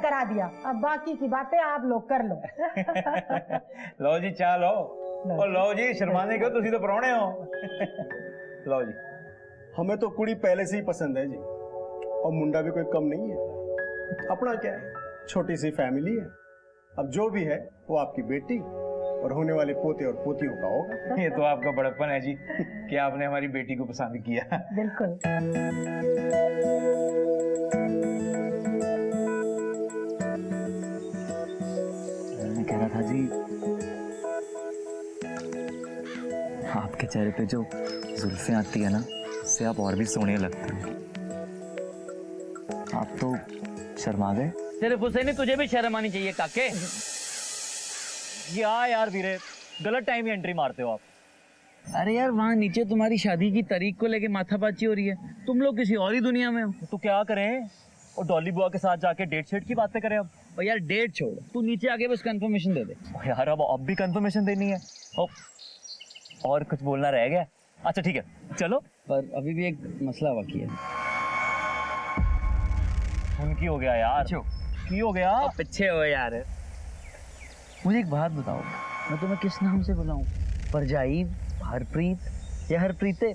करा दिया, अब बाकी की बातें आप लोग कर लो। लो जी चाह लो। और लो जी शर्माने क्यों, तुसी तो परौने हो। लो जी। हमें तो कुड़ी पहले से ही पसंद है जी, और मुंडा भी कोई कम नहीं है। अपना क्या है, छोटी सी फैमिली है। अब जो भी है वो आपकी बेटी और होने वाले पोते और पोतियों का होगा। ये तो आपका बड़प्पन है जी कि आपने हमारी बेटी को पसंद किया। बिल्कुल। मैं कह रहा था जी, आपके चेहरे पे जो जुल्फें आती है ना, उससे आप और भी सोने लगते हो। आप तो शर्मा गए। सिर्फ उसे नहीं, तुझे भी शर्म आनी चाहिए काके। यार वीरे, गलत टाइम ही एंट्री मारते हो आप। अरे यार, वहाँ नीचे तुम्हारी शादी की तारीख को लेके माथापाची हो रही है, तुम लोग किसी और ही दुनिया में हो। तो क्या करें, और डॉली बुआ के साथ जाके डेट शेट की बातें करें अब। और यार डेट छोड़, तू नीचे आके बस कंफर्मेशन दे दे। यार अब भी कंफर्मेशन देनी है। और कुछ बोलना रह गया? अच्छा ठीक है, चलो। पर अभी भी एक मसला बाकी है। उनकी हो गया यार, की हो गया। पीछे हो यार। मुझे एक बात बताओ, मैं तुम्हें किस नाम से बुलाऊं? परजाई, हरप्रीत या हरप्रीते?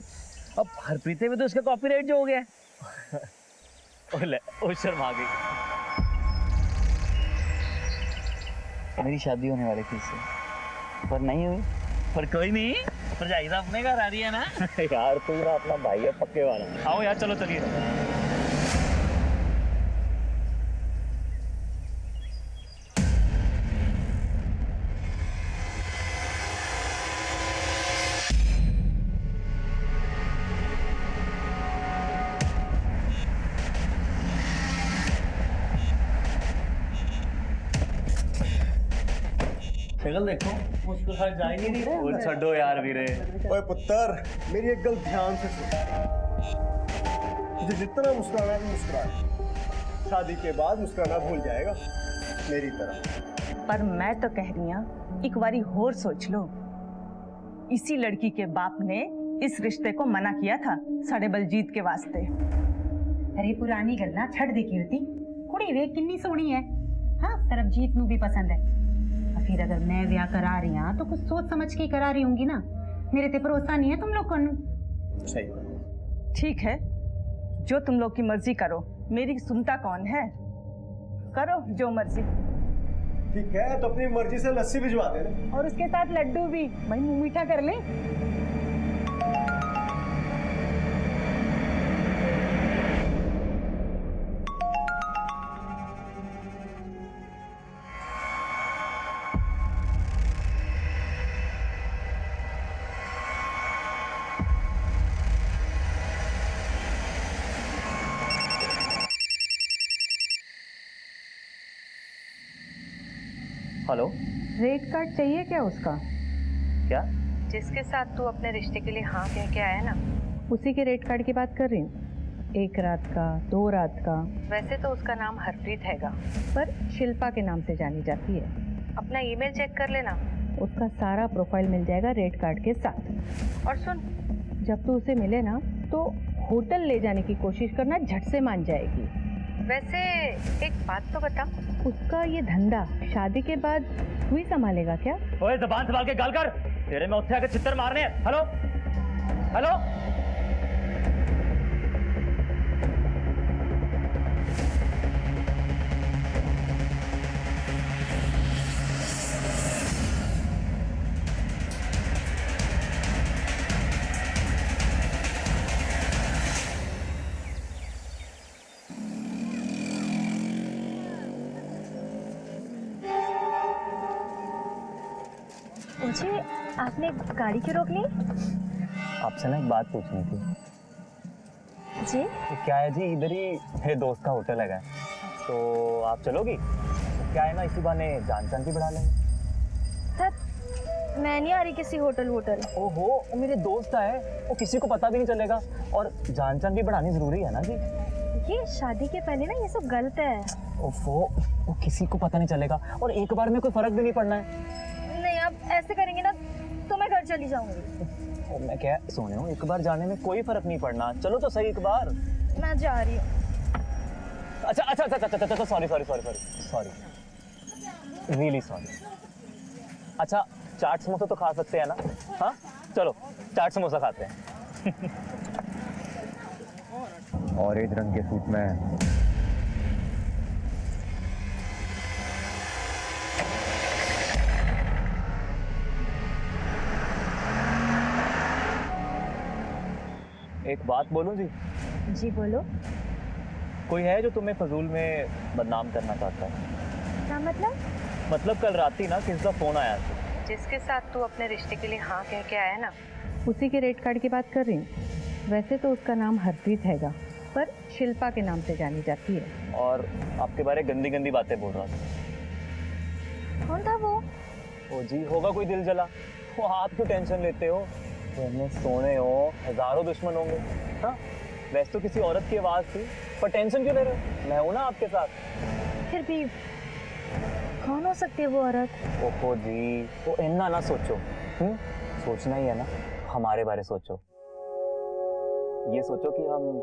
अब हरप्रीते में तो इसका कॉपीराइट जो हो गया है। ओ शर्मा गई। मेरी शादी होने वाली थी इससे, पर नहीं हुई। पर कोई नहीं, परजाई तो अपने घर आ रही है ना। यार तू ना अपना भाई है पक्के वाला। आओ यार, चलो चलिए। शक्ल देखो, मुस्कुरा जा ही नहीं रही। वो छोड़ो यार वीरे। ओए पुत्र, मेरी एक गल ध्यान से सुन। तुझे जितना मुस्कुराना है मुस्कुरा, शादी के बाद मुस्कुराना भूल जाएगा मेरी तरह। पर मैं तो कह रही हूं, एक बारी होर सोच लो। इसी लड़की के बाप ने इस रिश्ते को मना किया था साढ़े बलजीत के वास्ते। अरे पुरानी गल्ला छड़ दे कीर्ति, कुड़ी वे कितनी सोहनी है। हाँ, सरबजीत नू भी पसंद है। फिर अगर मैं ब्याह करा रही हूं तो कुछ सोच समझ के करा रही होंगी ना। मेरे ते भरोसा नहीं है तुम लोग को। सही। ठीक है, जो तुम लोग की मर्जी करो, मेरी सुनता कौन है। करो जो मर्जी। ठीक है, तो अपनी मर्जी से लस्सी भिजवा दे और उसके साथ लड्डू भी, भाई मुंह मीठा कर ले। हेलो। रेट कार्ड चाहिए क्या उसका? क्या? जिसके साथ तू अपने रिश्ते के लिए हाँ कह के आया ना, उसी के रेट कार्ड की बात कर रही हूँ। 1 रात का, 2 रात का। वैसे तो उसका नाम हरप्रीत हैगा, पर शिल्पा के नाम से जानी जाती है। अपना ईमेल चेक कर लेना, उसका सारा प्रोफाइल मिल जाएगा रेट कार्ड के साथ। और सुन, जब तू उसे मिले ना तो होटल ले जाने की कोशिश करना, झट से मान जाएगी। वैसे एक बात तो बता, उसका ये धंधा शादी के बाद तू ही संभालेगा क्या? ओए ज़बान संभाल के गाल कर, तेरे में उत्थे आके चित्तर मारने हैं। Hello hello. मुझे आपने गाड़ी क्यों रोक ली? आपसे ना एक बात पूछनी थी। जी? तो क्या है जी, इधर ही मेरे दोस्त का होटल है, तो आप चलोगी? क्या है ना, इसी बहाने जान पहचान भी बढ़ा लेंगे। सर मैं नहीं आ रही किसी होटल। ओहो, वो मेरे दोस्त है, वो किसी को पता भी नहीं चलेगा, और जान पहचान भी बढ़ानी जरूरी है ना जी। ये शादी के पहले ना ये सब गलत है। ओफो, वो किसी को पता नहीं चलेगा, और एक बार में कोई फर्क भी नहीं पड़ना है। नहीं, आप ऐसे करेंगे ना तो मैं घर चली जाऊंगी। और मैं क्या सोने हूँ, एक बार जाने में कोई फर्क नहीं पड़ना। चलो तो सही एक बार। मैं जा रही हूँ। अच्छा अच्छा अच्छा अच्छा अच्छा sorry sorry sorry sorry sorry really sorry. अच्छा चाट समोसा तो खा सकते हैं ना? हाँ चलो चाट समोसा खाते हैं। ऑरेंज रंग के सूट में एक बात बोलूं जी? जी बोलो। कोई है जो तुम्हें फजूल में बदनाम करना चाहता है? क्या मतलब? मतलब कल रात ही ना किसी का फोन आया था। जिसके साथ तू अपने रिश्ते के लिए हाँ कह के आया ना, उसी के रेट कार्ड की बात कर रही हूँ। वैसे तो उसका नाम हरप्रीत हैगा, पर शिल्पा के नाम से जानी जाती है। और आपके बारे गंदी गंदी बातें बोल रहा था। कौन था वो? ओ जी होगा कोई दिल जला। वो आप क्यों टेंशन लेते हो? तुमने सोने हो, हजारों दुश्मन होंगे। हाँ वैसे तो किसी औरत की आवाज थी, पर टेंशन क्यों ले रहे हो? मैं हूं ना आपके साथ। फिर भी कौन हो सकती है वो औरत? ओहो जी वो इन्ना ना सोचो। सोचना ही है ना, हमारे बारे सोचो। ये सोचो कि हम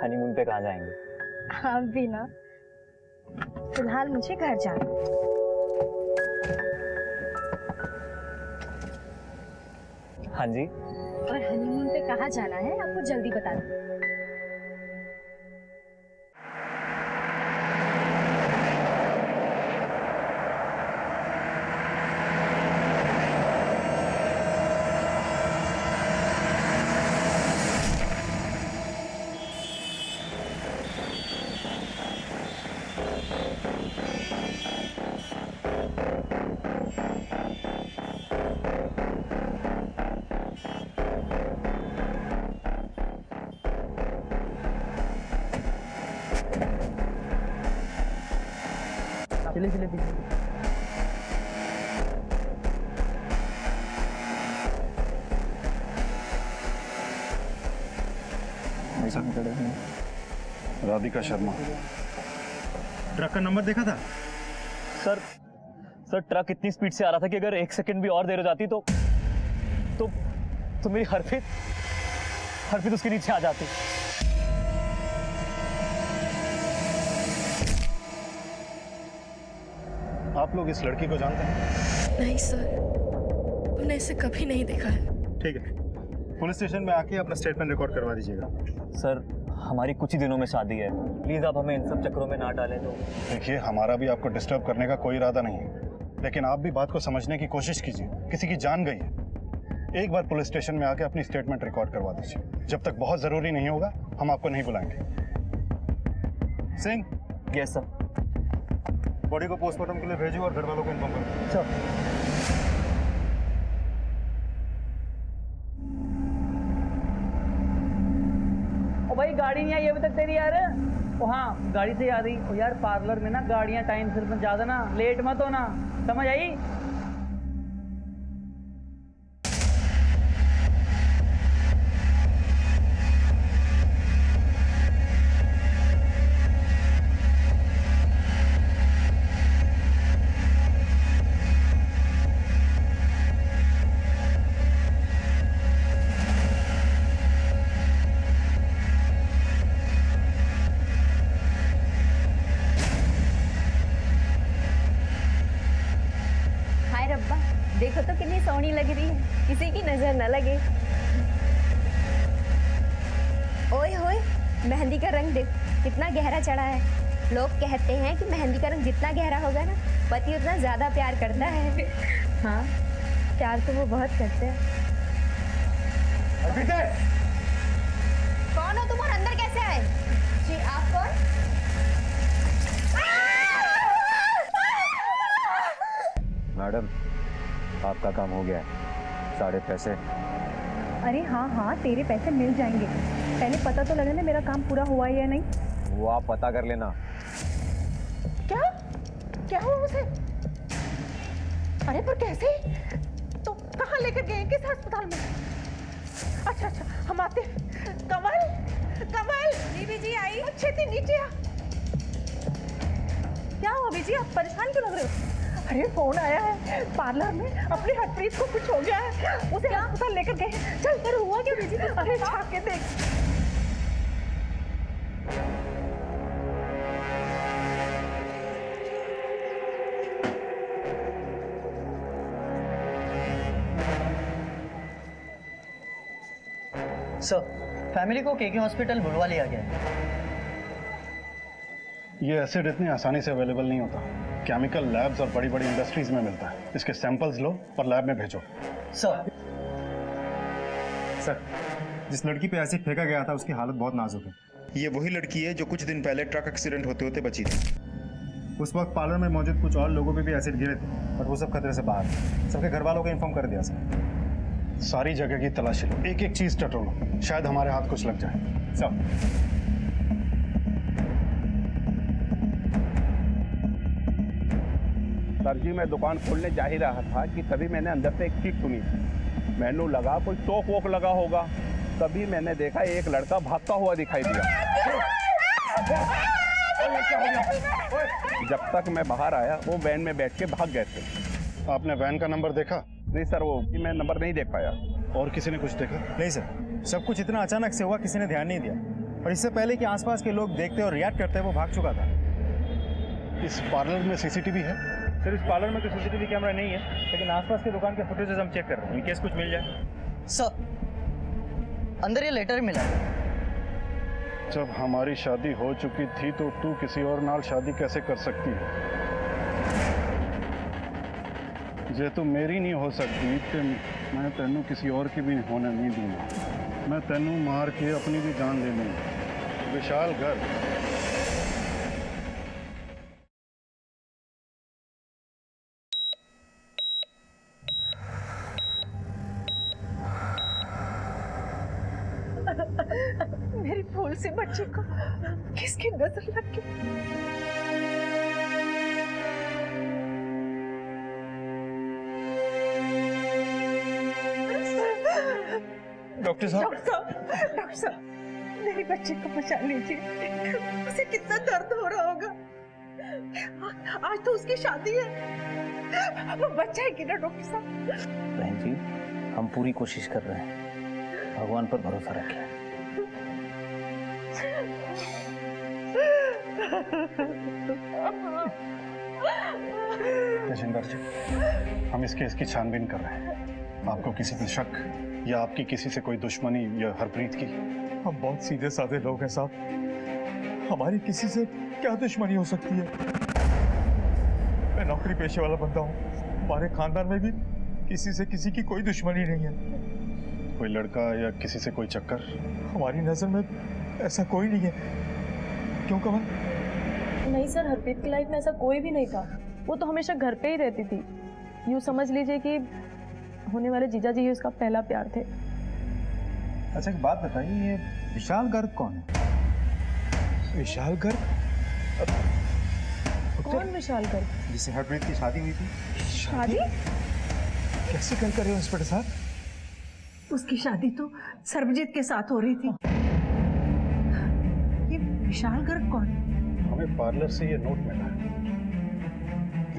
हनीमून पे कहाँ जाएंगे। आप भी ना। फिलहाल मुझे घर जाना। हाँ जी और हनीमून पे कहाँ जाना है आपको जल्दी बता दो। चले चले पीछे। राधिका शर्मा। ट्रक का नंबर देखा था? सर ट्रक इतनी स्पीड से आ रहा था कि अगर 1 सेकंड भी और देर हो जाती तो मेरी हरप्रीत उसके नीचे आ जाती। आप लोग इस लड़की को जानते हैं? नहीं सर, मैंने इसे कभी नहीं देखा है। ठीक है, पुलिस स्टेशन में आके अपना स्टेटमेंट रिकॉर्ड करवा दीजिएगा। सर हमारी कुछ ही दिनों में शादी है, प्लीज आप हमें इन सब चक्करों में ना डालें। तो देखिए, हमारा भी आपको डिस्टर्ब करने का कोई इरादा नहीं है, लेकिन आप भी बात को समझने की कोशिश कीजिए। किसी की जान गई है। एक बार पुलिस स्टेशन में आके अपनी स्टेटमेंट रिकॉर्ड करवा दीजिए। जब तक बहुत जरूरी नहीं होगा हम आपको नहीं बुलाएंगे। Singh, yes sir. बॉडी को पोस्टमार्टम के लिए भेजो और घर वालों को इन्फॉर्म करो। ओ भाई गाड़ी नहीं आई अभी तक तेरी यार। ओ हाँ गाड़ी से याद आई, ओ यार पार्लर में ना गाड़ियां टाइम से पहुंचा देना, लेट मत होना, समझ आई? देखो तो कितनी सोहनी लग रही है, किसी की नजर न लगे। ओए होए, मेहंदी का रंग देख कितना गहरा चढ़ा है। लोग कहते हैं कि मेहंदी का रंग जितना गहरा होगा ना, पति उतना ज्यादा प्यार करता है। हाँ, प्यार तो वो बहुत करते हैं। कौन हो तुम और अंदर कैसे आए? जी आप कौन? मैडम, आपका काम हो गया है, सारे पैसे। अरे हाँ हाँ, तेरे पैसे मिल जाएंगे। पहले पता तो लगने मेरा काम पूरा हुआ है या नहीं। वो आप पता कर लेना। क्या क्या हुआ उसे? अरे पर कैसे? तो कहाँ लेकर गए, किस अस्पताल में? अच्छा अच्छा, हम आते। कमल, कमल बीबी जी आई। छेती नीचे आ। क्या हुआ बीजी, आप परेशान क्यों लग रहे हो? अरे फोन आया है, पार्लर में अपनी हरप्रीत को कुछ हो गया है, उसे अस्पताल लेकर गए। चल तेरे हुआ क्या बीजी? अरे झाँक के देख। सर, फैमिली को केके हॉस्पिटल बुलवा लिया गया है। ये एसिड इतनी आसानी से अवेलेबल नहीं होता। केमिकल लैब्स और बड़ी बड़ी इंडस्ट्रीज में मिलता है। इसके सैंपल्स लो और लैब में भेजो। सर, सर, जिस लड़की पे एसिड फेंका गया था उसकी हालत बहुत नाजुक है। ये वही लड़की है जो कुछ दिन पहले ट्रक एक्सीडेंट होते होते बची थी। उस वक्त पार्लर में मौजूद कुछ और लोगों पे भी एसिड गिरे थे, बट वो सब खतरे से बाहर थे। सबके घर वालों को इन्फॉर्म कर दिया सर। सारी जगह की तलाशी लो, एक एक चीज टटोलो, शायद हमारे हाथ कुछ लग जाए। सर, सर जी, मैं दुकान खोलने जा ही रहा था कि तभी मैंने अंदर से एक चीख सुनी। मैंने लगा कोई टोक वोक लगा होगा, तभी मैंने देखा एक लड़का भागता हुआ दिखाई दिया। जब तक मैं बाहर आया वो वैन में बैठ के भाग गए थे। आपने वैन का नंबर देखा? नहीं सर, वो मैं नंबर नहीं देख पाया। और किसी ने कुछ देखा? नहीं सर, सब कुछ इतना अचानक से हुआ, किसी ने ध्यान नहीं दिया। और इससे पहले कि आसपास के लोग देखते और रिएक्ट करते वो भाग चुका था। इस पार्लर में सीसीटीवी है? सर, इस पार्लर में तो सीसीटीवी कैमरा नहीं है, लेकिन आसपास की दुकान के फुटेजेस हम चेक कर रहे हैं, इन केस कुछ मिल जाए। सर, अंदर ये लेटर मिला है। जब हमारी शादी हो चुकी थी तो तू किसी और नाल शादी कैसे कर सकती है? जे तू मेरी नहीं हो सकती तो मैं तेनू किसी और की भी होने नहीं दूंगा। मैं तेनू मार के अपनी भी जान ले लूंगा। विशाल घर। मेरी फूल से बच्ची को किसकी नजर लग गई? डॉक्टर साहब, डॉक्टर साहब, मेरी बच्ची को बचा लीजिए। उसे कितना दर्द हो रहा होगा। आज तो उसकी शादी है, वो बच्चा है कि ना डॉक्टर साहब? बहन जी, हम पूरी कोशिश कर रहे हैं, भगवान पर भरोसा रखें। तेजिंदर जी, हम इस केस की छानबीन कर रहे हैं। आपको किसी पे शक या आपकी किसी से कोई दुश्मनी या हरप्रीत की? हम बहुत सीधे साधे लोग हैं साहब, हमारी किसी से क्या दुश्मनी हो सकती है? मैं नौकरी पेशे वाला बंदा हूँ, हमारे खानदान में भी किसी से किसी की कोई दुश्मनी नहीं है। कोई लड़का या किसी से कोई चक्कर? हमारी नजर में ऐसा कोई नहीं है। क्यों कमल? नहीं सर, हरप्रीत की लाइफ में ऐसा कोई भी नहीं था। वो तो हमेशा घर पे ही रहती थी। यूँ समझ लीजिए कि होने वाले जीजा जी ही उसका पहला प्यार थे। अच्छा, एक बात बताइए, ये विशाल गर्ग कौन है? विशाल गर्ग? कौन विशाल गर्ग? जिससे हरप्रीत की शादी हुई थी। शादी? कैसे कर रहे हो इंस्पेक्टर साहब? उसकी शादी तो सर्वजीत के साथ हो रही थी। ये विशाल गर्ग कौन? हमें पार्लर से ये नोट मिला है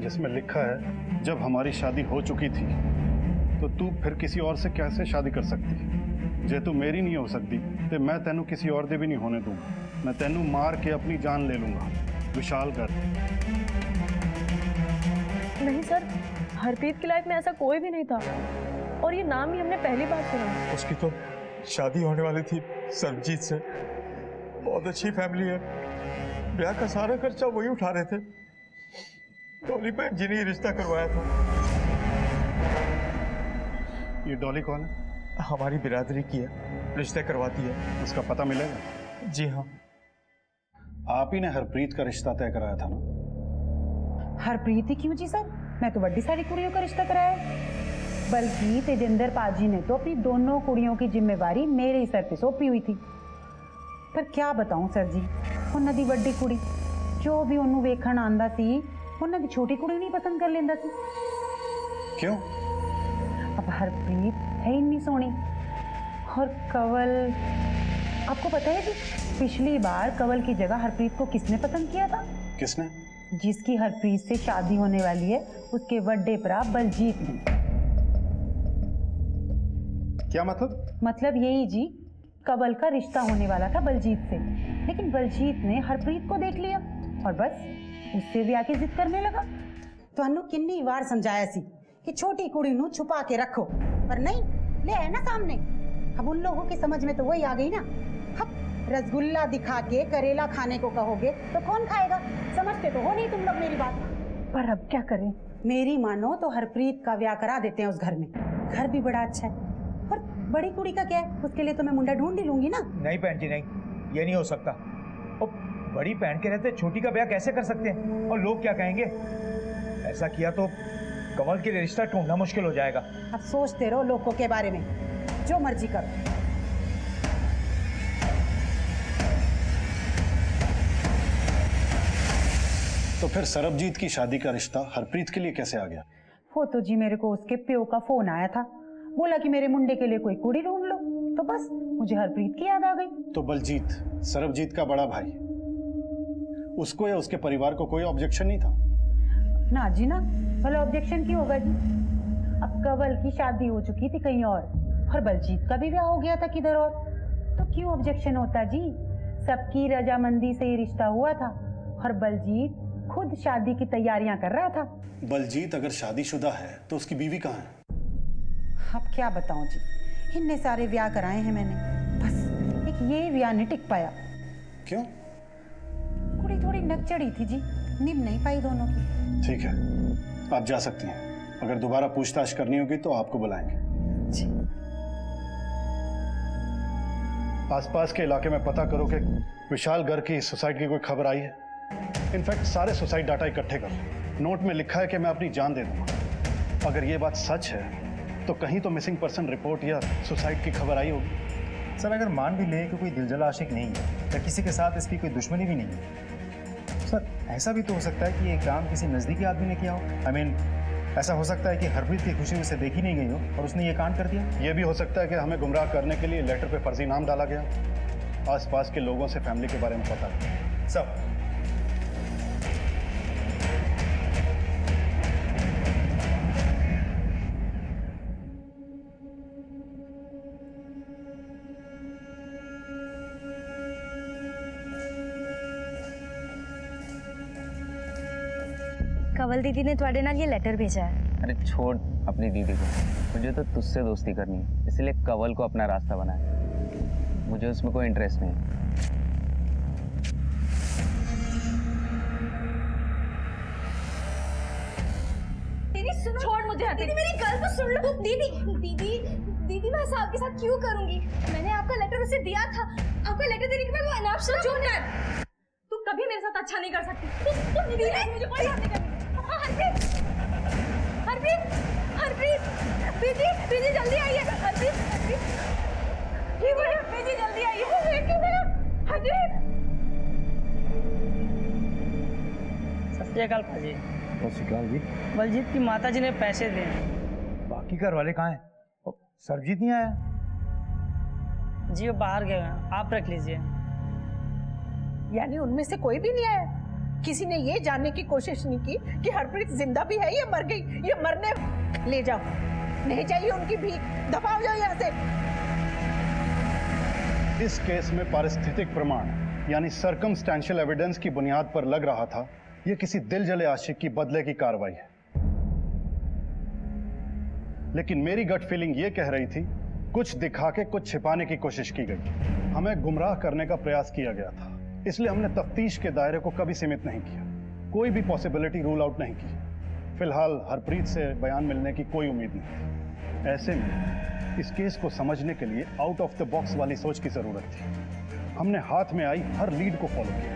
जिसमें लिखा है, जब हमारी शादी हो चुकी थी तो तू फिर किसी और से कैसे शादी कर सकती है? जे तू मेरी नहीं हो सकती तो मैं तेनू किसी और दे भी नहीं होने दूंगा। मैं तेनू मार के अपनी जान ले लूंगा। विशाल गर्ग। नहीं सर, हरप्रीत की लाइफ में ऐसा कोई भी नहीं था, और ये नाम भी हमने पहली बार सुना। उसकी तो शादी होने वाली थी सर्वजीत से। बहुत अच्छी फैमिली है, ब्याह का सारा खर्चा वही उठा रहे थे। डॉली बहन जी ने ही रिश्ता करवाया था। ये डॉली कौन है? हमारी बिरादरी की है, रिश्ते करवाती है। उसका पता मिलेगा? जी हाँ। आप ही ने हरप्रीत का रिश्ता तय कराया था ना? हरप्रीत ही क्यों जी सर, मैं तो बड़ी सारी कुड़ियों का रिश्ता कराया है। बल्कि तेजिंदर पाजी ने तो अपनी दोनों कुड़ियों की जिम्मेवारी मेरे ही सर पे सौंपी हुई थी। पर क्या बताऊं सर जी, उन्हां दी बड़ी कुड़ी जो भी उन्होंने वेखण आंदा सी, उन्हां दी छोटी कुड़ी नहीं पसंद कर लेंदा सी। क्यों? अब हरप्रीत है इतनी सोहनी, और कंवल, आपको पता है जी, पिछली बार कंवल की जगह हरप्रीत को किसने पसंद किया था? किसने? जिसकी हरप्रीत से शादी होने वाली है, उसके बड़े भरा बलजीत ने। क्या मतलब? मतलब यही जी, कंवल का रिश्ता होने वाला था बलजीत से, लेकिन बलजीत ने हरप्रीत को देख लिया और बस उससे भी आके जिद करने लगा। ਤੁਹਾਨੂੰ किन्नी बार समझाया सी कि छोटी कुड़ी नू छुपा के रखो, पर नहीं ले आए ना सामने। अब उन लोगों की समझ में तो वही आ गई ना। अब रसगुल्ला दिखा के करेला खाने को कहोगे तो कौन खाएगा? समझते तो हो नहीं तुम लोग मेरी बात। पर अब क्या करें? मेरी मानो तो हरप्रीत का ब्याह करा देते हैं उस घर में। घर भी बड़ा अच्छा है, और बड़ी कुड़ी का क्या है, उसके लिए तो मैं मुंडा ढूंढ ही लूंगी ना। नहीं बहन जी नहीं, ये नहीं हो सकता। और बड़ी बहन के रहते छोटी का ब्याह कैसे कर सकते हैं? और लोग क्या कहेंगे? ऐसा किया तो कमल के लिए रिश्ता ढूंढना मुश्किल हो जाएगा। अब सोचते रहो लोगों के बारे में, जो मर्जी करो। तो फिर सरबजीत की शादी का रिश्ता हरप्रीत के लिए कैसे आ गया? वो तो जी मेरे को उसके प्यो का फोन आया था, बोला कि मेरे मुंडे के लिए कोई कुड़ी ढूंढ लो, तो बस मुझे हरप्रीत की याद आ गई। तो बलजीत, सरबजीत का बड़ा भाई, उसको या उसके परिवार को कोई ऑब्जेक्शन नहीं था? ना जी ना, भले ऑब्जेक्शन क्यों होगा जी? अब कवल की शादी हो चुकी थी कहीं और बलजीत का भी ब्याह हो गया था किधर और, तो क्यों ऑब्जेक्शन होता जी? सबकी रजामंदी से ही रिश्ता हुआ था, और बलजीत खुद शादी की तैयारियां कर रहा था। बलजीत अगर शादीशुदा है तो उसकी बीवी कहाँ है? अब क्या बताऊं जी, इतने सारे ब्याह कराए हैं मैंने, बस एक ये ब्याह नहीं टिक पाया। क्यों? कुड़ी थोड़ी नक चढ़ी थी जी, निभ नहीं पाई दोनों की। ठीक है, आप जा सकती हैं। अगर दोबारा पूछताछ करनी होगी तो आपको बुलाएंगे। जी। आसपास के इलाके में पता करो कि विशाल घर की सुसाइड की कोई खबर आई है। इनफैक्ट सारे सुसाइड डाटा इकट्ठे करो। नोट में लिखा है कि मैं अपनी जान दे दूंगा। अगर ये बात सच है तो कहीं तो मिसिंग पर्सन रिपोर्ट या सुसाइड की खबर आई होगी। सर अगर मान भी ले कि कोई दिलजला आशिक नहीं है या किसी के साथ इसकी कोई दुश्मनी भी नहीं है, सर ऐसा भी तो हो सकता है कि ये काम किसी नज़दीकी आदमी ने किया हो। आई मीन ऐसा हो सकता है कि हरप्रीत की खुशी उसे देखी नहीं गई हो और उसने ये कांड कर दिया। ये भी हो सकता है कि हमें गुमराह करने के लिए लेटर पे फर्जी नाम डाला गया। आसपास के लोगों से फैमिली के बारे में पता है सब। कवल दीदी ने तुम्हारे नाल ये लेटर भेजा है। अरे छोड़ अपनी दीदी को, मुझे तो तुझसे दोस्ती करनी है, इसलिए कवल को अपना रास्ता बनाया। मुझे उसमें कोई इंटरेस्ट नहीं है। दीदी सुनो, छोड़ मुझे। दीदी मेरी गल तो सुन लो। दीदी दीदी दीदी मैं ऐसा आपके साथ क्यों करूंगी? मैंने आपका लेटर उसे दिया था। आपका लेटर देने के बाद वो अनाप शनाप चुप कर। तू कभी मेरे साथ अच्छा नहीं कर सकती। दीदी मुझे कोई बात नहीं करनी। हरप्रीत हरप्रीत हरप्रीत दीदी दीदी जल्दी आइए। हरप्रीत हरप्रीत ठीक है दीदी जल्दी आइए। क्यों गया हरप्रीत? सत श्री अकाल भाजी। जी बलजीत की माता जी ने पैसे दिए। बाकी घर वाले कहाँ हैं? सरबजीत नहीं आया? जी वो बाहर गए हैं, आप रख लीजिए। यानी उनमें से कोई भी नहीं आया? किसी ने ये जानने की कोशिश नहीं की कि हरप्रीत जिंदा भी है या मर गई? ये मरने ले जाओ, नहीं चाहिए उनकी भीख, दफा हो जाओ यहाँ से। इस केस में पारिस्थितिक प्रमाण यानी सर्कमस्टेंशियल एविडेंस की बुनियाद पर लग रहा था यह किसी दिल जले आशिक की बदले की कार्रवाई है। लेकिन मेरी गट फीलिंग यह कह रही थी कुछ दिखा के कुछ छिपाने की कोशिश की गई, हमें गुमराह करने का प्रयास किया गया था। इसलिए हमने तफ्तीश के दायरे को कभी सीमित नहीं किया, कोई भी पॉसिबिलिटी रूल आउट नहीं की। फिलहाल हरप्रीत से बयान मिलने की कोई उम्मीद नहीं थी। ऐसे में इस केस को समझने के लिए आउट ऑफ द बॉक्स वाली सोच की जरूरत थी। हमने हाथ में आई हर लीड को फॉलो किया।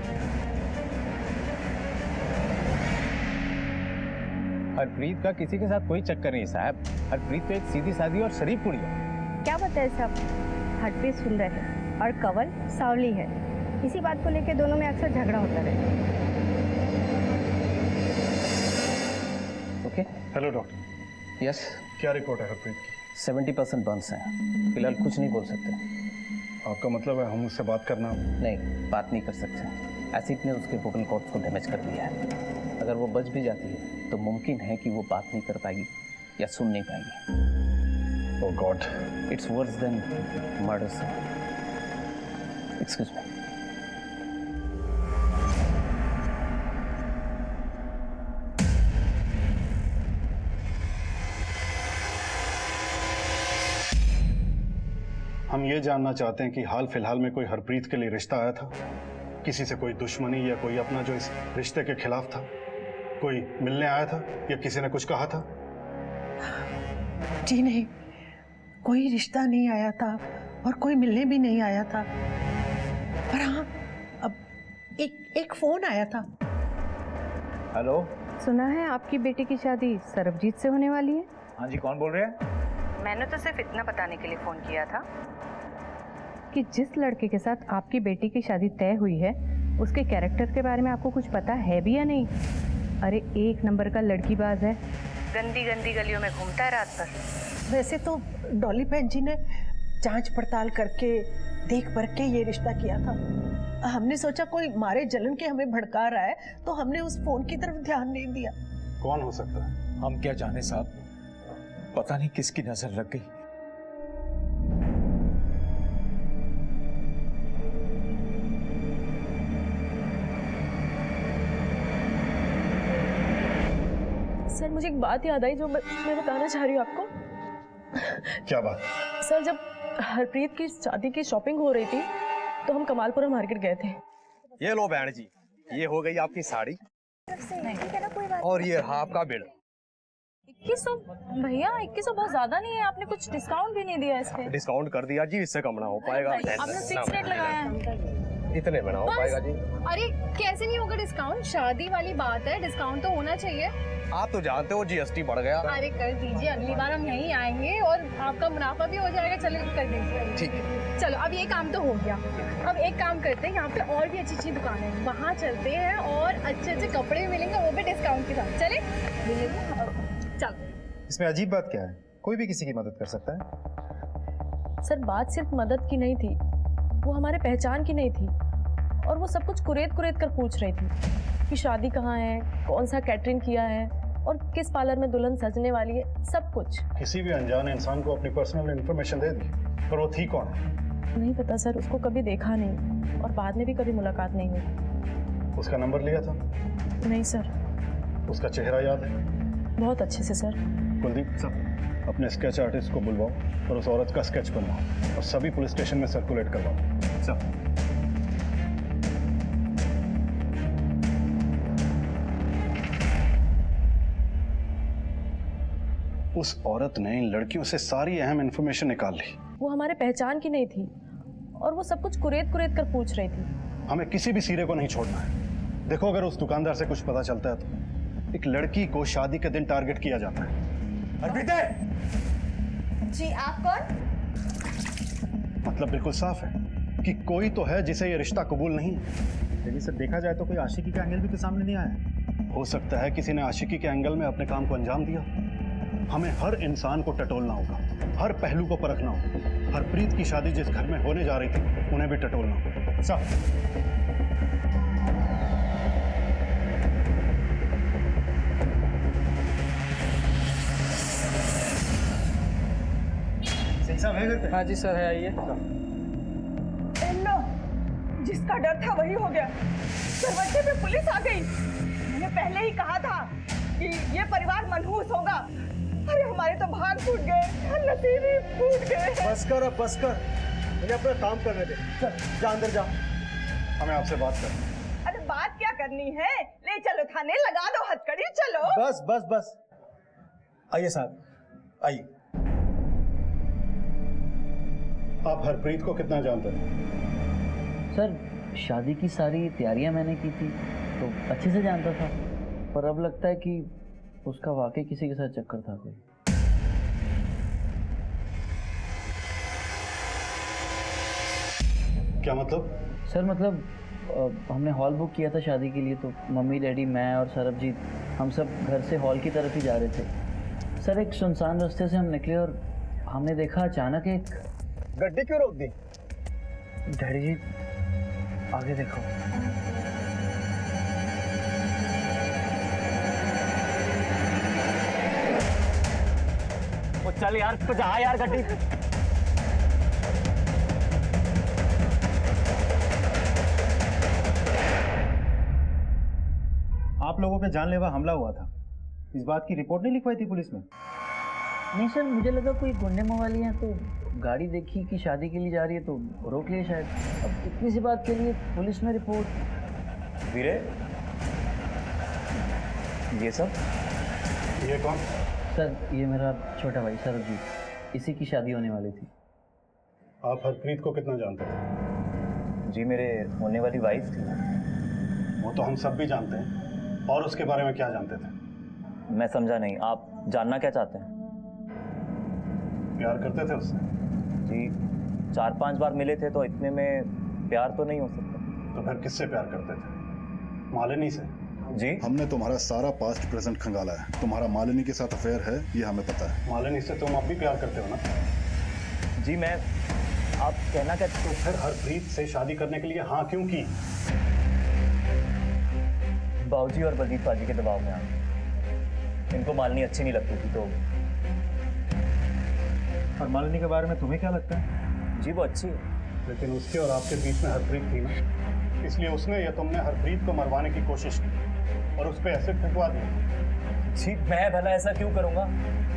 हरप्रीत का किसी के साथ कोई चक्कर नहीं साहब। हरप्रीत तो एक सीधी सादी और शरीफ कुड़ी है। क्या बताए सब? हरप्रीत सुंदर है और कवल सावली है। इसी बात को लेकर दोनों में अक्सर झगड़ा होता रहे। ओके। Hello doctor. यस। क्या रिपोर्ट है हरप्रीत की? 70% बर्न्स हैं। फिलहाल कुछ नहीं बोल सकते। आपका मतलब है हम उससे बात करना? नहीं, बात नहीं कर सकते। एसिड ने उसके वोकल कॉर्ड्स को डैमेज कर दिया है। अगर वो बच भी जाती है तो मुमकिन है कि वो बात नहीं कर पाएगी या सुन नहीं पाएगी। Oh god, it's worse than murder sir. Excuse me. हम ये जानना चाहते हैं कि हाल फिलहाल में कोई हरप्रीत के लिए रिश्ता आया था, किसी से कोई दुश्मनी या कोई अपना जो इस रिश्ते के खिलाफ था, कोई मिलने आया था या किसी ने कुछ कहा था? जी नहीं, कोई रिश्ता नहीं आया था और कोई मिलने भी नहीं आया था। पर हाँ, अब एक फोन आया था। हेलो। सुना है आपकी बेटी की शादी सरबजीत से होने वाली है। हाँ जी, कौन बोल रहे हैं? मैंने तो सिर्फ इतना बताने के लिए फोन किया था कि जिस लड़के के साथ आपकी बेटी की शादी तय हुई है उसके कैरेक्टर के बारे में आपको कुछ पता है भी या नहीं? अरे एक नंबर का लड़कीबाज है, गंदी गंदी गलियों में घूमता है रात भर। वैसे तो डॉली बहन जी ने जांच पड़ताल करके देख परख के ये रिश्ता किया था। हमने सोचा कोई मारे जलन के हमें भड़का रहा है, तो हमने उस फोन की तरफ ध्यान नहीं दिया। कौन हो सकता है? हम क्या जाने साहब, पता नहीं किसकी नजर लग गई। सर मुझे एक बात याद आई जो मैं बताना चाह रही हूँ आपको। क्या बात? सर जब हरप्रीत की शादी की शॉपिंग हो रही थी तो हम कमालपुरा मार्केट गए थे। ये लो बहन जी, ये हो गई आपकी साड़ी और ये रहा आपका बिल। 2100 भैया, 2100 बहुत ज्यादा नहीं है, आपने कुछ डिस्काउंट भी नहीं दिया इस पे। डिस्काउंट कर दिया जी, इससे कम ना हो पाएगा। आपने फिक्स रेट लगाया है। इतने में ना हो पाएगा जी। अरे कैसे नहीं होगा डिस्काउंट? शादी वाली बात है, डिस्काउंट तो होना चाहिए। आप तो जानते हो जीएसटी बढ़ गया। अरे कर दीजिए, अगली बार हम यहीं आएंगे और आपका मुनाफा भी हो जाएगा। चलो कर दीजिए। ठीक है। चलो अब ये काम तो हो गया, अब एक काम करते हैं, यहाँ पे और भी अच्छी अच्छी दुकानें हैं, वहाँ चलते हैं और अच्छे अच्छे कपड़े भी मिलेंगे, वो भी डिस्काउंट के साथ। चले चलो। इसमें अजीब बात क्या है? कोई भी किसी की मदद कर सकता है। सर बात सिर्फ मदद की नहीं थी, वो हमारे पहचान की नहीं थी और वो सब कुछ कुरेद कुरेद कर पूछ रही थी कि शादी कहाँ है, कौन सा कैटरिंग किया है और किस पार्लर में दुल्हन सजने वाली है, सब कुछ। किसी भी अनजान इंसान को अपनी पर्सनल इंफॉर्मेशन दे दी, पर वो थी कौन? नहीं पता सर, उसको कभी देखा नहीं और बाद में भी कभी मुलाकात नहीं हुई। उसका नंबर लिया था? नहीं सर। उसका चेहरा याद है? बहुत अच्छे से सर। कुलदीप सर, अपने स्केच आर्टिस्ट को बुलवाओ और उस औरत का स्केच बनवाओ और सभी पुलिस स्टेशन में सर्कुलेट करवाओ। सर उस औरत ने इन लड़कियों से सारी अहम इंफॉर्मेशन निकाल ली। वो हमारे पहचान की नहीं थी और वो सब कुछ कुरेद कुरेद कर पूछ रही थी। हमें किसी भी सिरे को नहीं छोड़ना है। देखो, अगर उस दुकानदार से कुछ पता चलता है तो एक लड़की को शादी के दिन टारगेट किया जाता है। अर्पिता जी, आप कौन? मतलब बिल्कुल साफ है कि कोई तो है जिसे ये रिश्ता कबूल नहीं है। लेकिन सर देखा जाए तो कोई आशिकी का एंगल भी तो सामने नहीं आया। हो सकता है किसी ने आशिकी के एंगल में अपने काम को अंजाम दिया। हमें हर इंसान को टटोलना होगा, हर पहलू को परखना होगा। हरप्रीत की शादी जिस घर में होने जा रही थी उन्हें भी टटोलना होगा। साहब सिंह साहब है घर पे? हाँ जी सर है, आइए। लो, जिसका डर था वही हो गया। दरवाजे पे पुलिस आ गई। मैंने पहले ही कहा था कि ये परिवार मनहूस होगा। अरे हमारे तो भाग फूट गए, नसीब ही फूट गए। बस कर, अब बस कर, मुझे अपना काम करने दे। चल जा अंदर जा, हमें आपसे बात करनी। अरे बात क्या करनी है? ले चलो थाने, लगा दो हथकड़ी, चलो। बस बस बस, आइए साहब, आइए। आप हरप्रीत को कितना जानते हैं? सर शादी की सारी तैयारियां मैंने की थी तो अच्छे से जानता था, पर अब लगता है कि उसका वाकई किसी के साथ चक्कर था कोई। क्या मतलब? सर मतलब हमने हॉल बुक किया था शादी के लिए, तो मम्मी डैडी मैं और सरबजीत हम सब घर से हॉल की तरफ ही जा रहे थे। सर एक सुनसान रास्ते से हम निकले और हमने देखा अचानक एक गड्डी क्यों रोक दी? डैडी जी आगे देखो। वो चल यार, जा यार गड्डी। आप लोगों पे जानलेवा हमला हुआ था, इस बात की रिपोर्ट नहीं लिखवाई थी पुलिस में? नहीं सर, मुझे लगा कोई गुंडे मवाली हैं तो गाड़ी देखी कि शादी के लिए जा रही है तो रोक लिया शायद। अब इतनी सी बात के लिए पुलिस में रिपोर्ट। वीरे, ये सब? ये कौन? सर ये मेरा छोटा भाई सरबजीत, इसी की शादी होने वाली थी। आप हरप्रीत को कितना जानते थे? जी मेरे होने वाली वाइफ थी। वो तो हम सब भी जानते हैं। और उसके बारे में क्या जानते थे? मैं समझा नहीं, आप जानना क्या चाहते हैं? प्यार करते थे उससे? जी 4-5 बार मिले थे, तो इतने में प्यार तो नहीं हो सकता। तो फिर किससे प्यार करते थे? मालिनी से? जी हमने तुम्हारा सारा पास्ट प्रेजेंट खंगाला है। तुम्हारा मालिनी के साथ अफेयर है, ये हमें पता है। मालिनी से तुम अब भी प्यार करते हो ना? जी मैं, आप कहना क्या? तो फिर हरप्रीत से शादी करने के लिए हाँ क्यों की? बाबूजी और बलजीत बाजी के दबाव में आ गए। इनको मालिनी अच्छी नहीं लगती थी तो। और मालिनी के बारे में तुम्हें क्या लगता है? जी वो अच्छी है। लेकिन उसके और आपके बीच में हरप्रीत थी ना, इसलिए उसने या तुमने हरप्रीत को मरवाने की कोशिश की और उस पर एसिड फेंकवा दिया। जी मैं भला ऐसा क्यों करूंगा,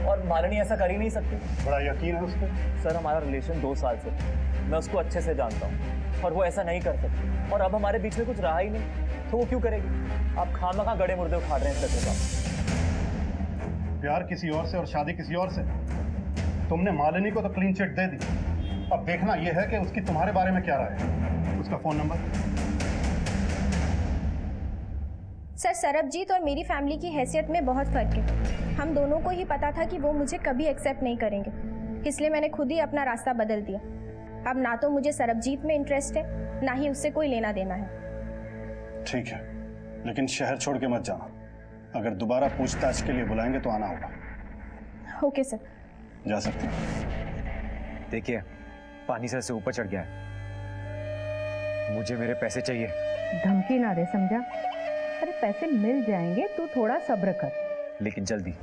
और मालिनी ऐसा कर ही नहीं सकती। बड़ा यकीन है उस पर? सर हमारा रिलेशन 2 साल से, मैं उसको अच्छे से जानता हूँ और वो ऐसा नहीं कर सकती। और अब हमारे बीच में कुछ रहा ही नहीं तो वो क्यों करेगी? आप खामखा गड़े मुर्दे उठा रहे हैं सर साहब। प्यार किसी और से और शादी किसी और से। तुमने मालिनी को तो क्लीन चिट दे दी, अब देखना यह है कि उसकी तुम्हारे बारे में क्या राय है। उसका फोन नंबर? सर सरबजीत और मेरी फैमिली की हैसियत में बहुत फ़र्क है। हम दोनों को ही पता था कि वो मुझे कभी एक्सेप्ट नहीं करेंगे, इसलिए मैंने खुद ही अपना रास्ता बदल दिया। अब ना तो मुझे सरबजीत में इंटरेस्ट है, ना ही उससे कोई लेना देना है। ठीक है, लेकिन शहर छोड़ के मत जाना। अगर दोबारा पूछताछ के लिए बुलाएंगे तो आना होगा। Okay sir. जा सकते हैं। देखिए पानी सर से ऊपर चढ़ गया है, मुझे मेरे पैसे चाहिए। धमकी ना दे, समझा? अरे पैसे मिल जाएंगे, तू थोड़ा सब्र कर। लेकिन जल्दी।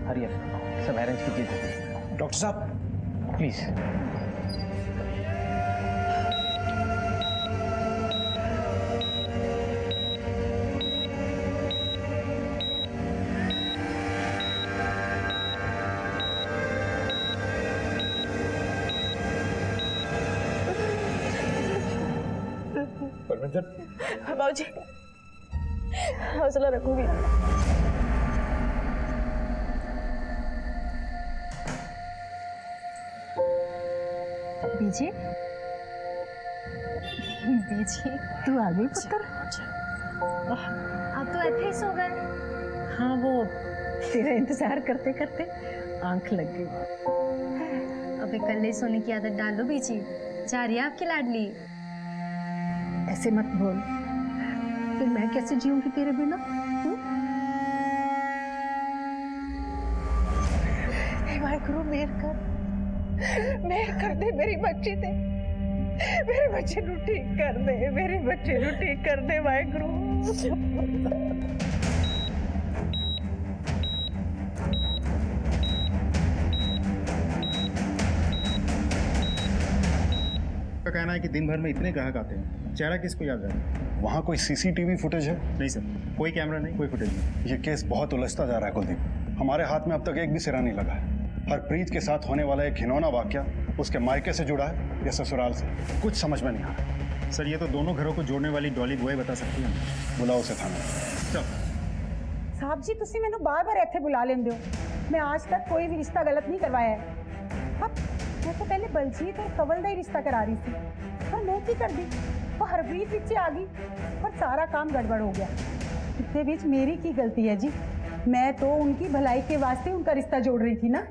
हरियर सब अरेंज कीजिए। डॉक्टर साहब प्लीज। बाबूजी हौसला रखूंगी। बीजी, बीजी तू आ गई पुत्र? आप तो ऐसे ही सो गए। हाँ, वो तेरा इंतजार करते करते आंख लग गई। अब इकल्ले सोने की आदत डालो बीजी, जा रही है आपकी लाडली। ऐसे मत बोल, फिर मैं कैसे जीऊंगी तेरे बिना? वाहेगुरु मेहर कर दे मेरी बच्ची ते, मेरे बच्चे नू ठीक कर दे, मेरे बच्चे नू ठीक कर दे वाहेगुरु। का कहना है कि दिन भर में इतने ग्राहक आते हैं, चेहरा किसको याद रहे? वहाँ कोई सीसीटीवी फुटेज है? नहीं सर, कोई कैमरा नहीं, कोई फुटेज नहीं। ये केस बहुत उलझता जा रहा है कुलदीप। हमारे हाथ में अब तक एक भी सिरा नहीं लगा है। हरप्रीत के साथ होने वाला एक घिनौना वाकया उसके मायके से जुड़ा है या ससुराल से, कुछ समझ में नहीं आ रहा। सर ये तो दोनों घरों को जोड़ने वाली डॉली वो बता सकती है। बुलाओ उसे थाने। साहब जी तुसी मैंने बार-बार ਇੱਥੇ बुला लेंदे हो। मैं आज तक कोई भी रिश्ता गलत नहीं करवाया है। अब मैं तो पहले बलजीत और कवल का ही रिश्ता करा रही थी, पर मैं की कर दी, वो हरप्रीत पीछे आ गई और सारा काम गड़बड़ हो गया। इसके बीच मेरी की गलती है जी? मैं तो उनकी भलाई के वास्ते उनका रिश्ता जोड़ रही थी ना।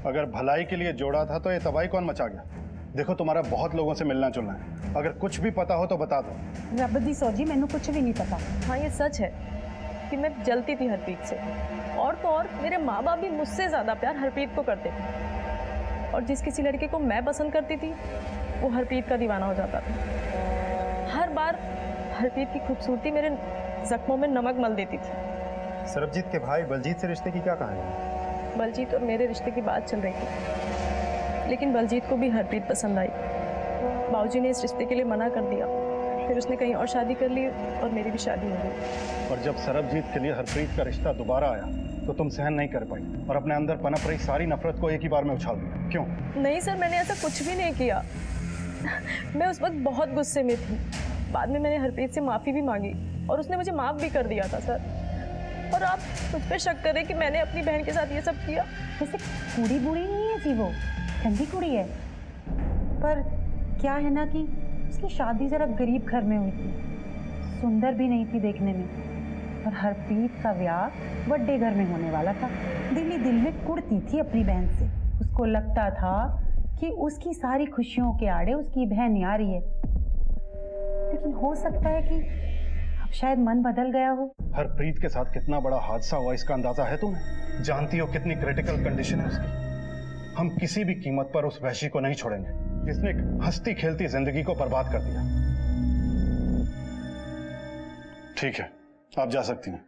अगर भलाई के लिए जोड़ा था तो ये तबाही कौन मचा गया? देखो तुम्हारा बहुत लोगों से मिलना जुलना है, अगर कुछ भी पता हो तो बता दो। रब दी सौजी मैनू कुछ भी नहीं पता। हाँ ये सच है कि मैं जलती थी हरप्रीत से, और तो और मेरे माँ बाप भी मुझसे ज़्यादा प्यार हरप्रीत को करते थे, और जिस किसी लड़के को मैं पसंद करती थी वो हरप्रीत का दीवाना हो जाता था। हर बार हरप्रीत की खूबसूरती मेरे जख्मों में नमक मल देती थी। सरबजीत के भाई बलजीत से रिश्ते की क्या कहानी है? बलजीत और मेरे रिश्ते की बात चल रही थी, लेकिन बलजीत को भी हरप्रीत पसंद आई। बाबूजी ने इस रिश्ते के लिए मना कर दिया। फिर उसने कहीं और शादी कर ली और मेरी भी शादी हो गई। और जब सरबजीत के लिए हरप्रीत का रिश्ता दोबारा आया तो तुम सहन नहीं कर पाई और अपने अंदर पनप रही सारी नफरत को एक ही बार में उछाल दिया। क्यों? नहीं सर, मैंने ऐसा कुछ भी नहीं किया। मैं उस वक्त बहुत गुस्से में थी। बाद में मैंने हरप्रीत से माफ़ी भी मांगी और उसने मुझे माफ़ भी कर दिया था सर। और आप मुझ पर शक करें कि मैंने अपनी बहन के साथ ये सब किया। वैसे कुड़ी बुड़ी नहीं है जी, वो ठंडी कुड़ी है। पर क्या है ना कि उसकी शादी जरा गरीब घर में हुई थी, सुंदर भी नहीं थी देखने में। और हरप्रीत का ब्याह बड़े घर में होने वाला था। दिल ही दिल में कुड़ती थी अपनी बहन से। उसको लगता था कि उसकी सारी खुशियों के आड़े उसकी बहन आ रही है। लेकिन हो सकता है कि अब शायद मन बदल गया हो। हरप्रीत के साथ कितना बड़ा हादसा हुआ इसका अंदाजा है तुम्हें? जानती हो कितनी क्रिटिकल कंडीशन है उसकी। हम किसी भी कीमत पर उस वहशी को नहीं छोड़ेंगे जिसने एक हंसती खेलती जिंदगी को बर्बाद कर दिया। ठीक है, आप जा सकती हैं।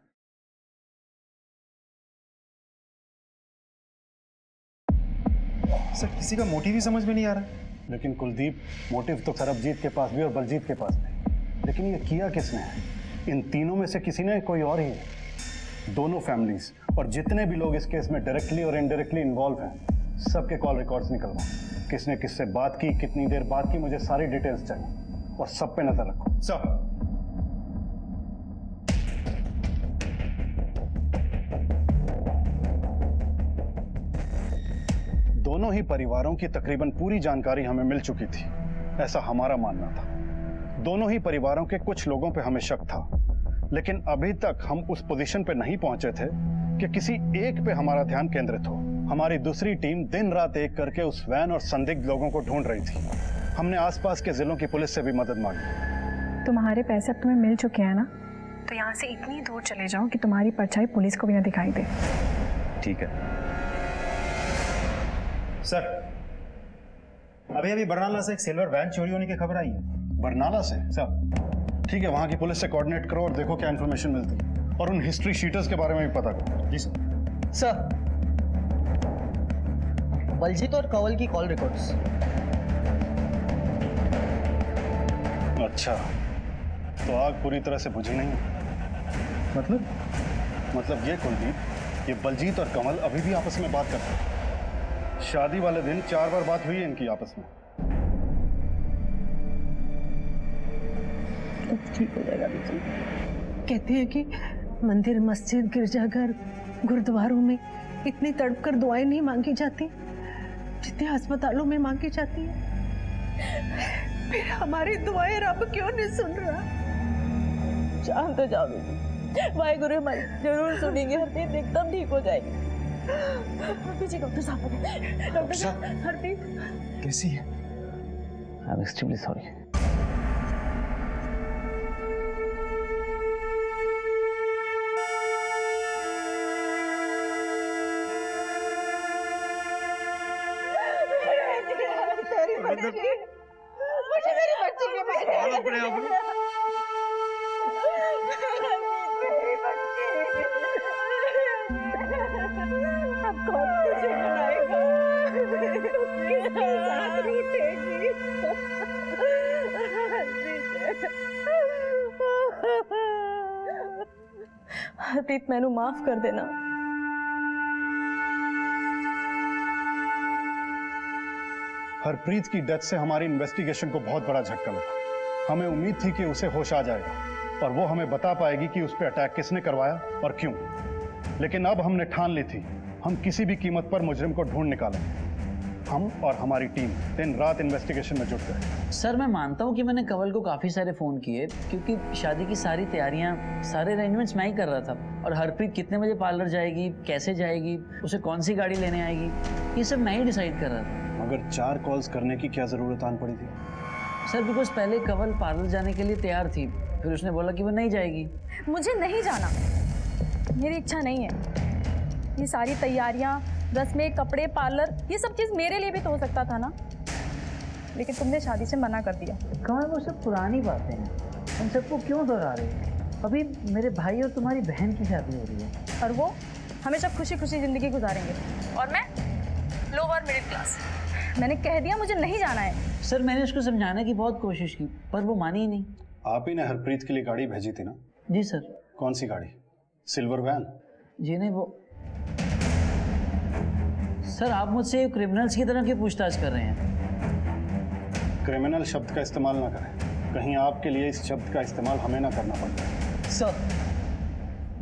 सर किसी का मोटिव ही समझ में नहीं आ रहा। लेकिन कुलदीप, मोटिव तो सरबजीत के पास भी और बलजीत के पास भी। लेकिन ये किया किसने है? इन तीनों में से किसी ने, कोई और ही है। दोनों फैमिलीज और जितने भी लोग इस केस में डायरेक्टली और इनडायरेक्टली इन्वॉल्व हैं, सबके कॉल रिकॉर्ड्स निकलवाओ। किसने किससे बात की, कितनी देर बात की, मुझे सारी डिटेल्स चाहिए और सब पे नजर रखो। सब। दोनों ही परिवारों की तकरीबन पूरी जानकारी हमें मिल चुकी थी, ऐसा हमारा मानना था। दोनों ही परिवारों के कुछ लोगों पे हमें शक था, लेकिन अभी तक हम उस पोजीशन पे नहीं पहुंचे थे कि किसी एक पे हमारा ध्यान केंद्रित हो। हमारी दूसरी टीम दिन रात एक करके उस वैन और संदिग्ध लोगों को ढूंढ रही थी। हमने आसपास के जिलों की पुलिस से भी मदद मांगी। तुम्हारे पैसे अब तुम्हें मिल चुके हैं ना, तो यहाँ से इतनी दूर चले जाओ कि तुम्हारी परछाई पुलिस को भी ना दिखाई दे। ठीक है सर। अभी अभी बरनाला से एक सिल्वर वैन चोरी होने की खबर आई है। बरनाला से? सर ठीक है, वहां की पुलिस से कोऑर्डिनेट करो और देखो क्या इन्फॉर्मेशन मिलती है, और उन हिस्ट्री शीटर्स के बारे में भी पता करो। जी सर। सर, बलजीत और कंवल की कॉल रिकॉर्ड्स। अच्छा, तो आग पूरी तरह से बुझी नहीं। मतलब ये कुलदीप, ये बलजीत और कंवल अभी भी आपस में बात करते हैं। शादी वाले दिन 4 बार बात हुई है इनकी आपस में। ठीक हो जाएगा। कहते हैं कि मंदिर, मस्जिद, गिरजाघर, गुरुद्वारों में इतनी तड़प कर दुआएं नहीं मांगी जाती जितने अस्पतालों में मांगी जाती है। फिर हमारी दुआएं रब क्यों नहीं सुन रहा? शांत हो जाओ बेटी, वाहेगुरु हमारी जरूर सुनेंगे। हरप्रीत एकदम ठीक हो जाएगी। पीछे डॉक्टर साहब आ गए। डॉक्टर साहब, हरप्रीत कैसी है? I am extremely sorry. मुझे मेरी बच्ची के बारे अब कौन तुझे बनाएगा? किसके साथ रूठेगी? हरप्रीत, मैनू माफ कर देना। हरप्रीत की डेथ से हमारी इन्वेस्टिगेशन को बहुत बड़ा झटका लगा। हमें उम्मीद थी कि उसे होश आ जाएगा और वो हमें बता पाएगी कि उस पर अटैक किसने करवाया और क्यों। लेकिन अब हमने ठान ली थी, हम किसी भी कीमत पर मुजरिम को ढूंढ निकालेंगे। हम और हमारी टीम दिन रात इन्वेस्टिगेशन में जुट गए। सर, मैं मानता हूँ कि मैंने कंवल को काफ़ी सारे फ़ोन किए, क्योंकि शादी की सारी तैयारियाँ, सारे अरेंजमेंट्स मैं ही कर रहा था। और हरप्रीत कितने बजे पार्लर जाएगी, कैसे जाएगी, उसे कौन सी गाड़ी लेने आएगी, ये सब मैं ही डिसाइड कर रहा था। मगर 4 कॉल्स करने की क्या ज़रूरत आन पड़ी थी? सर, बिकॉज पहले कंवल पार्लर जाने के लिए तैयार थी, फिर उसने बोला कि वो नहीं जाएगी। मुझे नहीं जाना, मेरी इच्छा नहीं है। ये सारी तैयारियां, रस्में, कपड़े, पार्लर, ये सब चीज़ मेरे लिए भी तो हो सकता था ना, लेकिन तुमने शादी से मना कर दिया। कंवल, वो सब पुरानी बातें हैं, हम सबको क्यों दोहरा रहे हैं? अभी मेरे भाई और तुम्हारी बहन की शादी हो रही है। और वो हमेशा खुशी खुशी ज़िंदगी गुजारेंगे और मैं लोअर मिडिल क्लास। मैंने कह दिया मुझे नहीं जाना है। सर मैंने उसको समझाने की बहुत कोशिश की पर वो मानी ही नहीं। आप ही ने हरप्रीत के लिए गाड़ी भेजी थी ना? जी सर। कौन सी गाड़ी? Silver van? जी नहीं, वो सर आप मुझसे क्रिमिनल्स की तरह क्यों पूछताछ कर रहे हैं? क्रिमिनल शब्द का इस्तेमाल ना करें, कहीं आपके लिए इस शब्द का इस्तेमाल हमें ना करना पड़े। सर,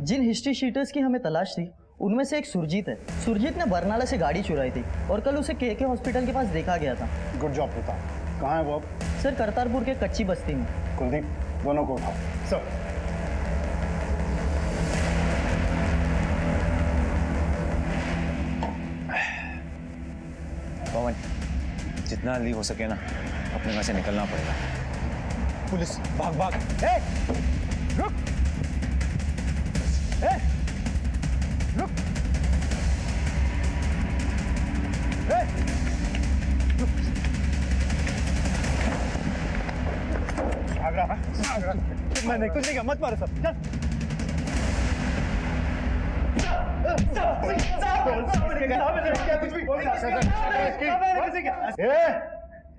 जिन हिस्ट्री शीटर्स की हमें तलाश थी उनमें से एक सुरजीत है। सुरजीत ने बरनाला से गाड़ी चुराई थी और कल उसे के हॉस्पिटल के पास देखा गया था। Good job Pratap. कहाँ है वो अब? सर करतारपुर के कच्ची बस्ती में। कुलदीप, दोनों को उठाओ। सर। पवन, जितना जल्दी हो सके ना अपने घर से निकलना पड़ेगा। पुलिस, भाग भाग। ए, रुक। ए, रुक। ए, रुक। भाग रहा, भाग रहा। मैंने कुछ नहीं कहा, मत मारो सब। चल।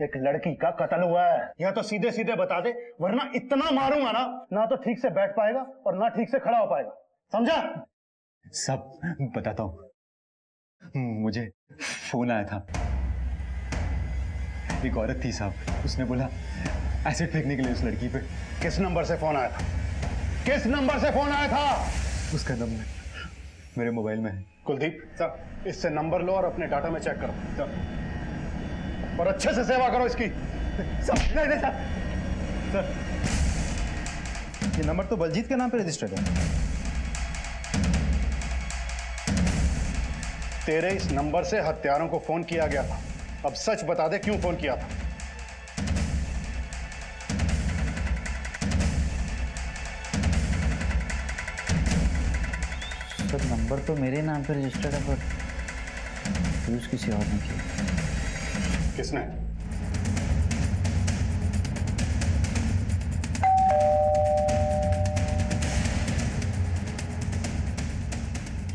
एक लड़की का कत्ल हुआ है, या तो सीधे सीधे बता दे, वरना इतना मारूंगा ना, ना तो ठीक से बैठ पाएगा और ना ठीक से खड़ा हो पाएगा, समझा? सब बताता हूँ। मुझे फोन आया था, एक औरत थी साहब, उसने बोला एसिड फेंकने के लिए उस लड़की पे। किस नंबर से फोन आया था? किस नंबर से फोन आया था? उसका नंबर मेरे मोबाइल में है। कुलदीप सर, इससे नंबर लो और अपने डाटा में चेक करो सर, और अच्छे से सेवा करो इसकी। सर, नहीं सर, ये नंबर तो बलजीत के नाम पे रजिस्टर्ड है। तेरे इस नंबर से हत्यारों को फोन किया गया था, अब सच बता दे क्यों फोन किया था? सर नंबर तो मेरे नाम पे रजिस्टर्ड है पर यूज किसी और ने किया। किसने?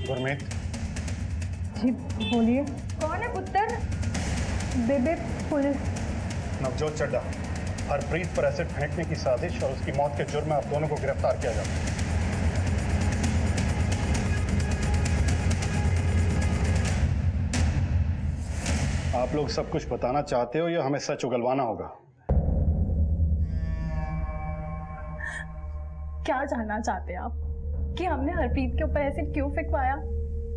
गुरमीत। जी बोलिए। कौन है पुत्र? बेबे पुलिस। नवजोत चड्ढा, हरप्रीत पर एसिड फेंकने की साजिश और उसकी मौत के जुर्म में आप दोनों को गिरफ्तार किया जाता है। आप लोग सब कुछ बताना चाहते हो या हमें सच उगलवाना होगा? क्या जानना चाहते हैं आप कि हमने हरप्रीत के ऊपर एसिड क्यों फेंकवाया?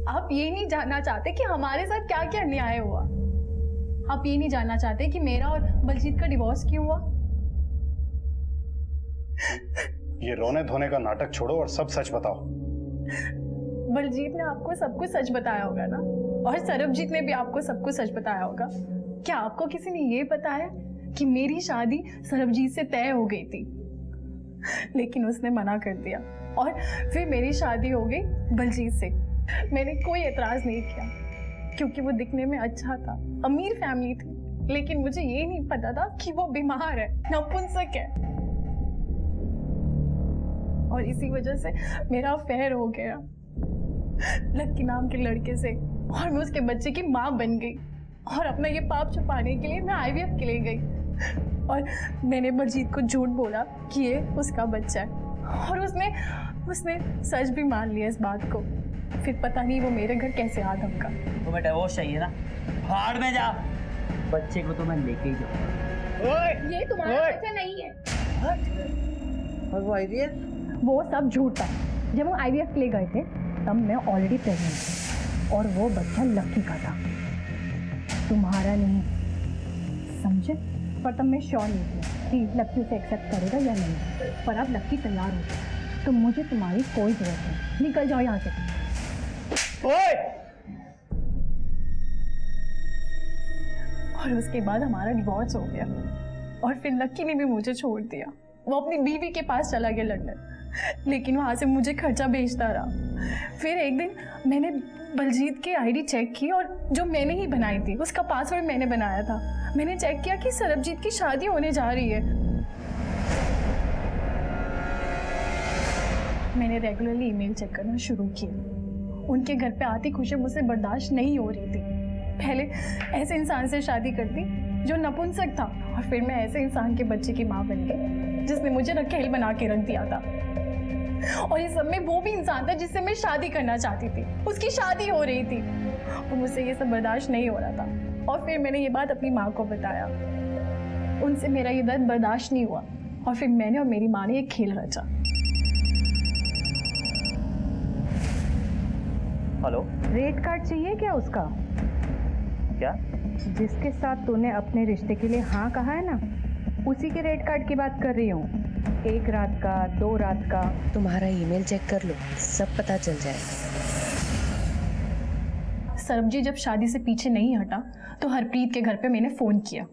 आप ये नहीं जानना चाहते कि हमारे साथ क्या क्या अन्याय हुआ? आप ये नहीं जानना चाहते कि मेरा और बलजीत का डिवोर्स क्यों हुआ? ये रोने धोने का नाटक छोड़ो और सब सच बताओ। बलजीत ने आपको सब कुछ सच बताया होगा ना, और सरबजीत ने भी आपको सब कुछ सच बताया होगा। क्या आपको किसी ने ये बताया कि मेरी शादी सरबजीत से तय हो गई थी, लेकिन उसने मना कर दिया और फिर मेरी शादी हो गई बलजीत से? मैंने कोई एतराज नहीं किया क्योंकि वो दिखने में अच्छा था, अमीर फैमिली थी, लेकिन मुझे ये नहीं पता था कि वो बीमार है, नपुंसक है, और इसी वजह से मेरा अफेयर हो गया लक्की नाम के लड़के से, और मैं उसके बच्चे की माँ बन गई। और अपना ये पाप छुपाने के लिए मैं IVF के लिए गई और मैंने बलजीत को झूठ बोला कि ये उसका बच्चा है, और उसने सच भी मान लिया इस बात को। फिर पता नहीं वो मेरे घर कैसे आ धमका। तुम्हें डिवोर्स चाहिए ना, भाड़ में जा, बच्चे को तो मैं लेके ही जाऊंगा। ये तुम्हारा बच्चा नहीं है। और वो IVF? वो सब झूठ था। जब हम IVF के लिए गए थे तब मैं ऑलरेडी प्रेग्नेंट थी और वो बच्चा लक्की का था, तुम्हारा नहीं, समझे? पर तब मैं श्योर नहीं थी कि लक्की उसे एक्सेप्ट करेगा या नहीं, पर अब लक्की तैयार हो गया तो मुझे तुम्हारी कोई जरूरत नहीं। निकल जाओ यहाँ से। ओए! और उसके बाद हमारा डिवोर्स हो गया और फिर लक्की ने भी मुझे छोड़ दिया। वो अपनी बीवी के पास चला गया लंदन, लेकिन वहाँ से मुझे खर्चा भेजता रहा। फिर एक दिन मैंने बलजीत की ID चेक की और जो मैंने ही बनाई थी, उसका पासवर्ड मैंने बनाया था। मैंने चेक किया कि सरबजीत की शादी होने जा रही है। मैंने रेगुलरली ईमेल चेक करना शुरू किया। उनके घर पे आती खुशी मुझसे बर्दाश्त नहीं हो रही थी। पहले ऐसे इंसान से शादी करती जो नपुंसक था, और फिर मैं ऐसे इंसान के बच्चे की माँ बन गई जिसने मुझे रखेल बना के रख दिया था। और ये सब में वो भी इंसान था जिससे मैं शादी करना चाहती थी, उसकी शादी हो रही थी और मुझसे ये सब बर्दाश्त नहीं हो रहा था। और फिर मैंने ये बात अपनी माँ को बताया, उनसे मेरा ये दर्द बर्दाश्त नहीं हुआ और फिर मैंने और मेरी माँ ने एक खेल रचा। हेलो, रेट कार्ड चाहिए क्या उसका? क्या? जिसके साथ तूने अपने रिश्ते के लिए हाँ कहा है ना, उसी के रेट कार्ड की बात कर रही हूँ। 1 रात का, 2 रात का। तुम्हारा ईमेल चेक कर लो, सब पता चल जाएगा। सरबजीत जब शादी से पीछे नहीं हटा तो हरप्रीत के घर पे मैंने फोन किया।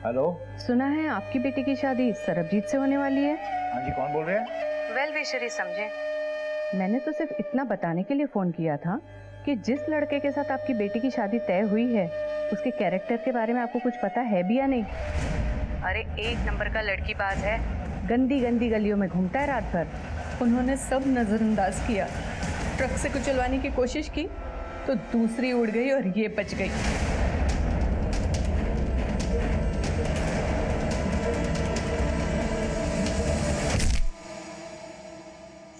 हेलो, सुना है आपकी बेटी की शादी सरबजीत से होने वाली है। हाँ जी, कौन बोल रहे हैं? वेल विशर ही समझे। मैंने तो सिर्फ इतना बताने के लिए फोन किया था कि जिस लड़के के साथ आपकी बेटी की शादी तय हुई है उसके कैरेक्टर के बारे में आपको कुछ पता है भी या नहीं? अरे 1 नंबर का लड़कीबाज है, गंदी गंदी गलियों में घूमता है रात भर। उन्होंने सब नजरअंदाज किया, ट्रक से कुचलवाने की कोशिश की तो दूसरी उड़ गई और ये बच गई।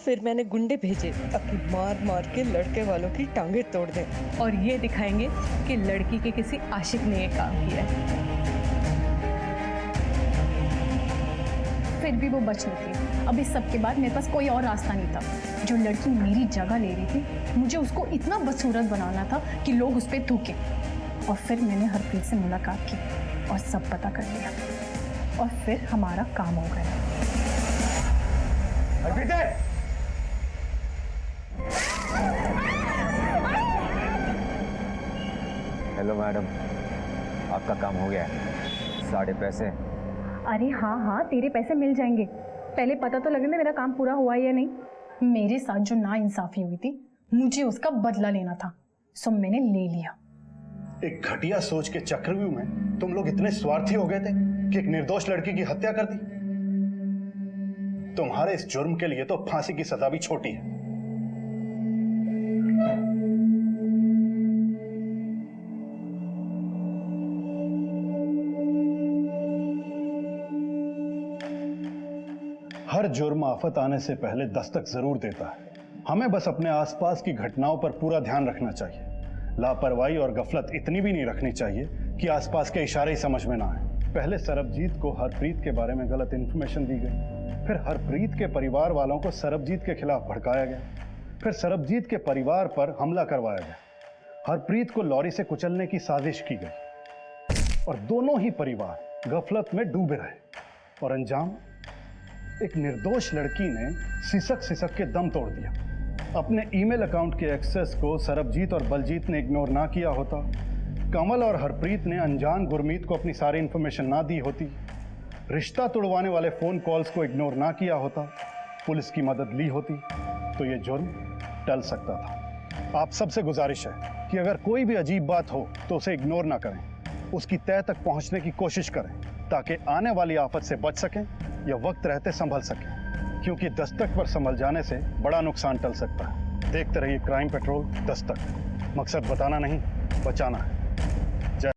फिर मैंने गुंडे भेजे अपनी मार मार के लड़के वालों की टांगे तोड़ दें और ये दिखाएंगे कि लड़की के किसी आशिक ने ये काम किया है। फिर भी वो बच निकली। अब इस सब के बाद मेरे पास कोई और रास्ता नहीं था। जो लड़की मेरी जगह ले रही थी, मुझे उसको इतना बदसूरत बनाना था कि लोग उस पर थूके। और फिर मैंने हरप्रीत से मुलाकात की और सब पता कर लिया और फिर हमारा काम हो गया। हेलो मैडम, आपका काम हो गया है। 7.5 पैसे। अरे हाँ हाँ, तेरे पैसे मिल जाएंगे। पहले पता तो लगने दे मेरा काम पूरा हुआ या नहीं। मेरे साथ जो नाइंसाफी हुई थी, मुझे उसका बदला लेना था, सो मैंने ले लिया। एक घटिया सोच के चक्रव्यूह में तुम लोग इतने स्वार्थी हो गए थे कि एक निर्दोष लड़की की हत्या कर दी। तुम्हारे इस जुर्म के लिए तो फांसी की सजा भी छोटी है। हर जुर्म आफत आने से पहले दस्तक जरूर देता है। हमें बस अपने आसपास की घटनाओं पर पूरा ध्यान रखना चाहिए। लापरवाही और गफलत इतनी भी नहीं रखनी चाहिए कि आसपास के इशारे ही समझ में ना आए। पहले सरबजीत को हरप्रीत के बारे में गलत इंफॉर्मेशन दी गई, फिर हरप्रीत के परिवार वालों को सरबजीत के खिलाफ भड़काया गया, फिर सरबजीत के परिवार पर हमला करवाया गया। हरप्रीत को लॉरी से कुचलने की साजिश की गई और दोनों ही परिवार गफलत में डूबे रहे और अंजाम एक निर्दोष लड़की ने सिसक सिसक के दम तोड़ दिया। अपने ईमेल अकाउंट के एक्सेस को सरबजीत और बलजीत ने इग्नोर ना किया होता, कमल और हरप्रीत ने अनजान गुरमीत को अपनी सारी इंफॉर्मेशन ना दी होती, रिश्ता तोड़वाने वाले फोन कॉल्स को इग्नोर ना किया होता, पुलिस की मदद ली होती, तो ये जुर्म टल सकता था। आप सबसे गुजारिश है कि अगर कोई भी अजीब बात हो तो उसे इग्नोर ना करें, उसकी तह तक पहुंचने की कोशिश करें ताकि आने वाली आफत से बच सकें या वक्त रहते संभल सकें, क्योंकि दस्तक पर संभल जाने से बड़ा नुकसान टल सकता है। देखते रहिए क्राइम पेट्रोल दस्तक। मकसद बताना नहीं, बचाना है।